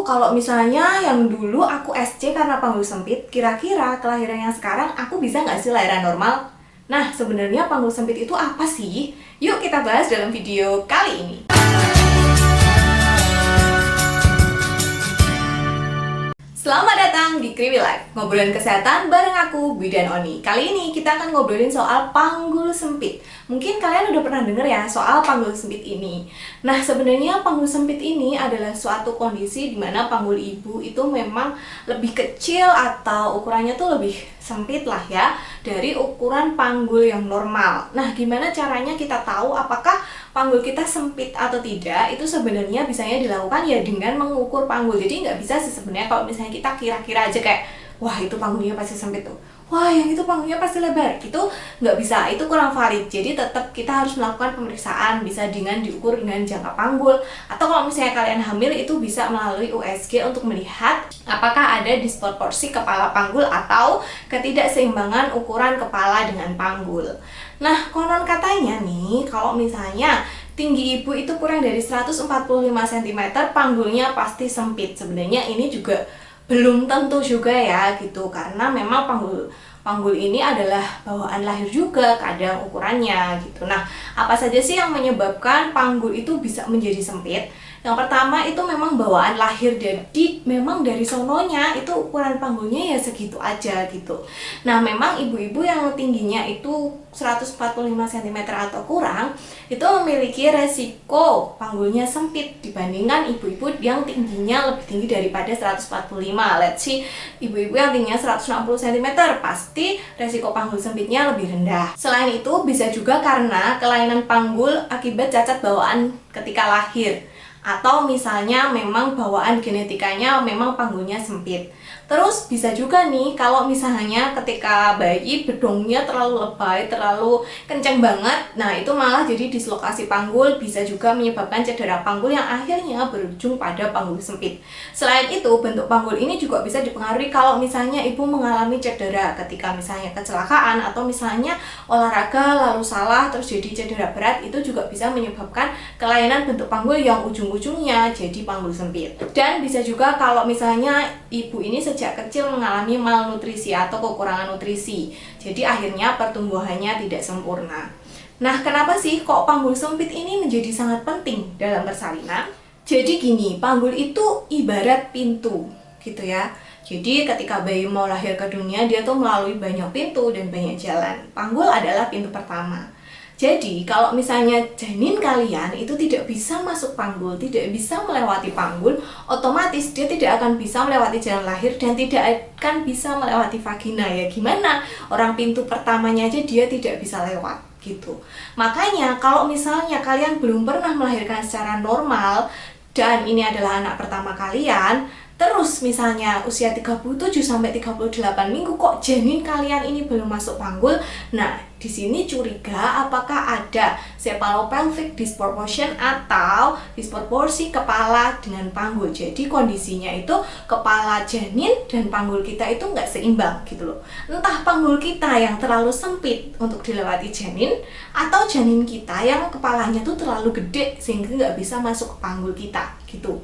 kalau misalnya yang dulu aku SC karena panggul sempit, kira-kira kelahiran yang sekarang aku bisa nggak sih lahiran normal? Nah, sebenarnya panggul sempit itu apa sih? Yuk kita bahas dalam video kali ini. Selamat datang di Kriwi Life, ngobrolin kesehatan bareng aku, Bidan Oni. Kali ini kita akan ngobrolin soal panggul sempit. Mungkin kalian udah pernah denger ya soal panggul sempit ini. Nah, sebenarnya panggul sempit ini adalah suatu kondisi di mana panggul ibu itu memang lebih kecil atau ukurannya tuh lebih sempit lah ya dari ukuran panggul yang normal. Nah, gimana caranya kita tahu apakah panggul kita sempit atau tidak? Itu sebenarnya bisanya dilakukan ya dengan mengukur panggul. Jadi nggak bisa sih sebenarnya kalau misalnya kita kira-kira aja kayak wah itu panggulnya pasti sempit tuh, wah yang itu panggulnya pasti lebar, itu nggak bisa, itu kurang valid. Jadi tetap kita harus melakukan pemeriksaan, bisa dengan diukur dengan jangka panggul, atau kalau misalnya kalian hamil itu bisa melalui USG untuk melihat apakah ada disproporsi kepala panggul atau ketidakseimbangan ukuran kepala dengan panggul. Nah, konon katanya nih kalau misalnya tinggi ibu itu kurang dari 145 cm, panggulnya pasti sempit. Sebenarnya ini juga belum tentu juga ya gitu, karena memang panggul ini adalah bawaan lahir juga kadang ukurannya gitu. Nah, apa saja sih yang menyebabkan panggul itu bisa menjadi sempit? Yang pertama itu memang bawaan lahir, jadi memang dari sononya itu ukuran panggulnya ya segitu aja gitu. Nah, memang ibu-ibu yang tingginya itu 145 cm atau kurang itu memiliki resiko panggulnya sempit dibandingkan ibu-ibu yang tingginya lebih tinggi daripada 145. Let's see, ibu-ibu yang tingginya 160 cm pasti resiko panggul sempitnya lebih rendah. Selain itu bisa juga karena kelainan panggul akibat cacat bawaan ketika lahir, atau misalnya memang bawaan genetikanya memang panggulnya sempit. Terus bisa juga nih kalau misalnya ketika bayi bedongnya terlalu lebay, terlalu kenceng banget, nah itu malah jadi dislokasi panggul, bisa juga menyebabkan cedera panggul yang akhirnya berujung pada panggul sempit. Selain itu, bentuk panggul ini juga bisa dipengaruhi kalau misalnya ibu mengalami cedera ketika misalnya kecelakaan atau misalnya olahraga lalu salah terus jadi cedera berat, itu juga bisa menyebabkan kelainan bentuk panggul yang ujung-ujungnya jadi panggul sempit. Dan bisa juga kalau misalnya ibu ini sejak kecil mengalami malnutrisi atau kekurangan nutrisi, jadi akhirnya pertumbuhannya tidak sempurna. Nah, kenapa sih kok panggul sempit ini menjadi sangat penting dalam persalinan? Jadi gini, panggul itu ibarat pintu gitu ya. Jadi ketika bayi mau lahir ke dunia, dia tuh melalui banyak pintu dan banyak jalan. Panggul adalah pintu pertama. Jadi kalau misalnya janin kalian itu tidak bisa masuk panggul, tidak bisa melewati panggul, otomatis dia tidak akan bisa melewati jalan lahir dan tidak akan bisa melewati vagina. Ya gimana? Orang pintu pertamanya aja dia tidak bisa lewat gitu. Makanya kalau misalnya kalian belum pernah melahirkan secara normal dan ini adalah anak pertama kalian, terus misalnya usia 37 sampai 38 minggu kok janin kalian ini belum masuk panggul. Nah, di sini curiga apakah ada cephalopelvic disproportion atau disproporsi kepala dengan panggul. Jadi kondisinya itu kepala janin dan panggul kita itu nggak seimbang gitu loh. Entah panggul kita yang terlalu sempit untuk dilewati janin, atau janin kita yang kepalanya tuh terlalu gede sehingga nggak bisa masuk ke panggul kita gitu.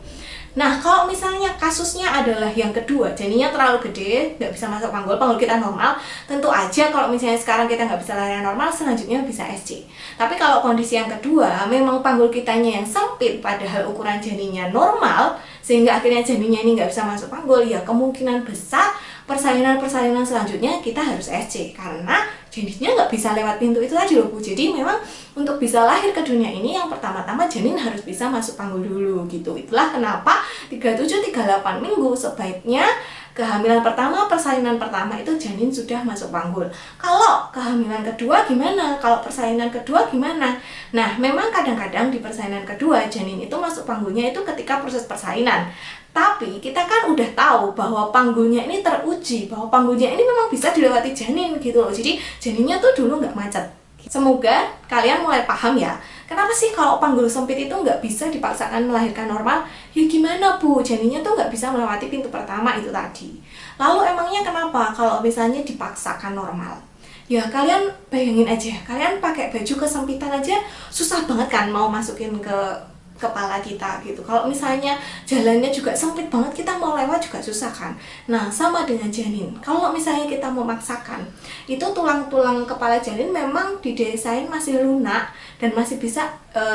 Nah, kalau misalnya kasusnya adalah yang kedua, janinnya terlalu gede, nggak bisa masuk panggul, panggul kita normal, tentu aja kalau misalnya sekarang kita nggak bisa lahiran normal, selanjutnya bisa SC. Tapi kalau kondisi yang kedua, memang panggul kitanya yang sempit, padahal ukuran janinnya normal, sehingga akhirnya janinnya ini nggak bisa masuk panggul, ya kemungkinan besar persalinan selanjutnya kita harus SC, karena janinnya nggak bisa lewat pintu itu tadi loh Bu. Jadi memang untuk bisa lahir ke dunia ini yang pertama-tama janin harus bisa masuk panggul dulu gitu. Itulah kenapa 37-38 minggu sebaiknya kehamilan pertama, persalinan pertama itu janin sudah masuk panggul. Kalau kehamilan kedua gimana? Kalau persalinan kedua gimana? Nah, memang kadang-kadang di persalinan kedua janin itu masuk panggulnya itu ketika proses persalinan. Tapi kita kan udah tahu bahwa panggulnya ini teruji, bahwa panggulnya ini memang bisa dilewati janin gitu loh. Jadi janinnya tuh dulu nggak macet. Semoga kalian mulai paham ya. Kenapa sih kalau panggul sempit itu nggak bisa dipaksakan melahirkan normal? Ya gimana Bu, janinnya tuh nggak bisa melewati pintu pertama itu tadi. Lalu emangnya kenapa kalau misalnya dipaksakan normal? Ya kalian bayangin aja, kalian pakai baju kesempitan aja susah banget kan mau masukin ke kepala kita gitu. Kalau misalnya jalannya juga sempit banget, kita mau lewat juga susah kan. Nah, sama dengan janin. Kalau misalnya kita memaksakan, itu tulang-tulang kepala janin memang didesain masih lunak dan masih bisa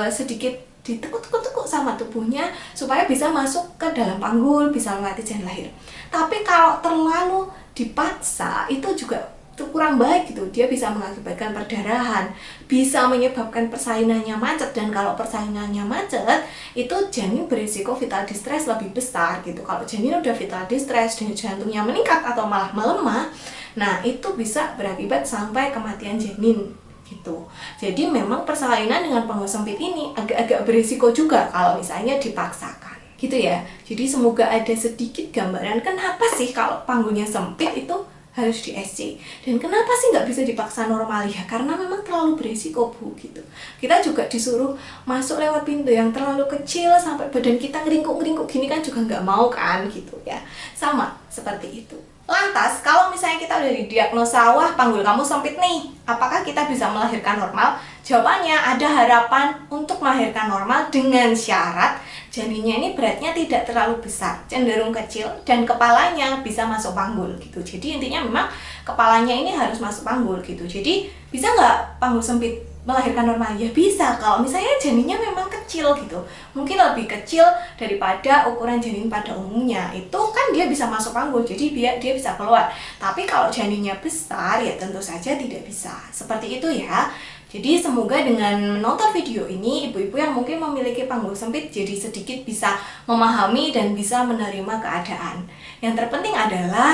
sedikit ditekuk-tekuk sama tubuhnya supaya bisa masuk ke dalam panggul, bisa melewati janin lahir. Tapi kalau terlalu dipaksa, itu juga kurang baik gitu. Dia bisa mengakibatkan perdarahan, bisa menyebabkan persalinannya macet, dan kalau persalinannya macet itu janin berisiko vital distress lebih besar gitu. Kalau janin udah vital distress dan jantungnya meningkat atau malah melemah, nah itu bisa berakibat sampai kematian janin gitu. Jadi memang persalinan dengan panggul sempit ini agak-agak berisiko juga kalau misalnya dipaksakan gitu ya. Jadi semoga ada sedikit gambaran kenapa sih kalau panggulnya sempit itu harus di SC, dan kenapa sih nggak bisa dipaksa normal ya, karena memang terlalu berisiko Bu gitu. Kita juga disuruh masuk lewat pintu yang terlalu kecil sampai badan kita ngeringkuk-ngeringkuk gini kan juga nggak mau kan gitu ya. Sama seperti itu. Lantas kalau misalnya kita udah didiagnosa, wah panggul kamu sempit nih, apakah kita bisa melahirkan normal? Jawabannya ada harapan untuk melahirkan normal dengan syarat janinnya ini beratnya tidak terlalu besar, cenderung kecil, dan kepalanya bisa masuk panggul gitu. Jadi intinya memang kepalanya ini harus masuk panggul gitu. Jadi bisa nggak panggul sempit melahirkan normal? Ya bisa, kalau misalnya janinnya memang kecil gitu, mungkin lebih kecil daripada ukuran janin pada umumnya, itu kan dia bisa masuk panggul, jadi dia bisa keluar. Tapi kalau janinnya besar ya tentu saja tidak bisa. Seperti itu ya. Jadi semoga dengan menonton video ini, ibu-ibu yang mungkin memiliki panggul sempit jadi sedikit bisa memahami dan bisa menerima keadaan. Yang terpenting adalah,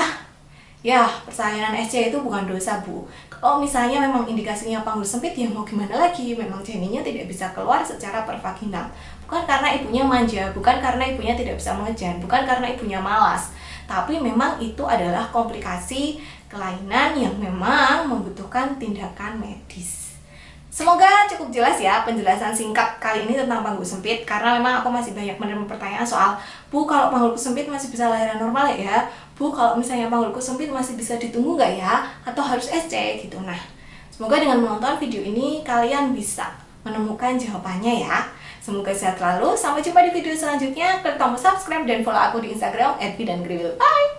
ya persalinan SC itu bukan dosa Bu. Kalau misalnya memang indikasinya panggul sempit, ya mau gimana lagi, memang janinnya tidak bisa keluar secara pervaginal. Bukan karena ibunya manja, bukan karena ibunya tidak bisa mengejan, bukan karena ibunya malas. Tapi memang itu adalah komplikasi kelainan yang memang membutuhkan tindakan medis. Semoga cukup jelas ya penjelasan singkat kali ini tentang panggul sempit, karena memang aku masih banyak menerima pertanyaan soal, Bu kalau panggulku sempit masih bisa lahiran normal ya? Bu kalau misalnya panggulku sempit masih bisa ditunggu nggak ya? Atau harus SC gitu. Nah, semoga dengan menonton video ini kalian bisa menemukan jawabannya ya. Semoga sehat selalu, sampai jumpa di video selanjutnya. Klik tombol subscribe dan follow aku di Instagram @bidangkriwil. Bye!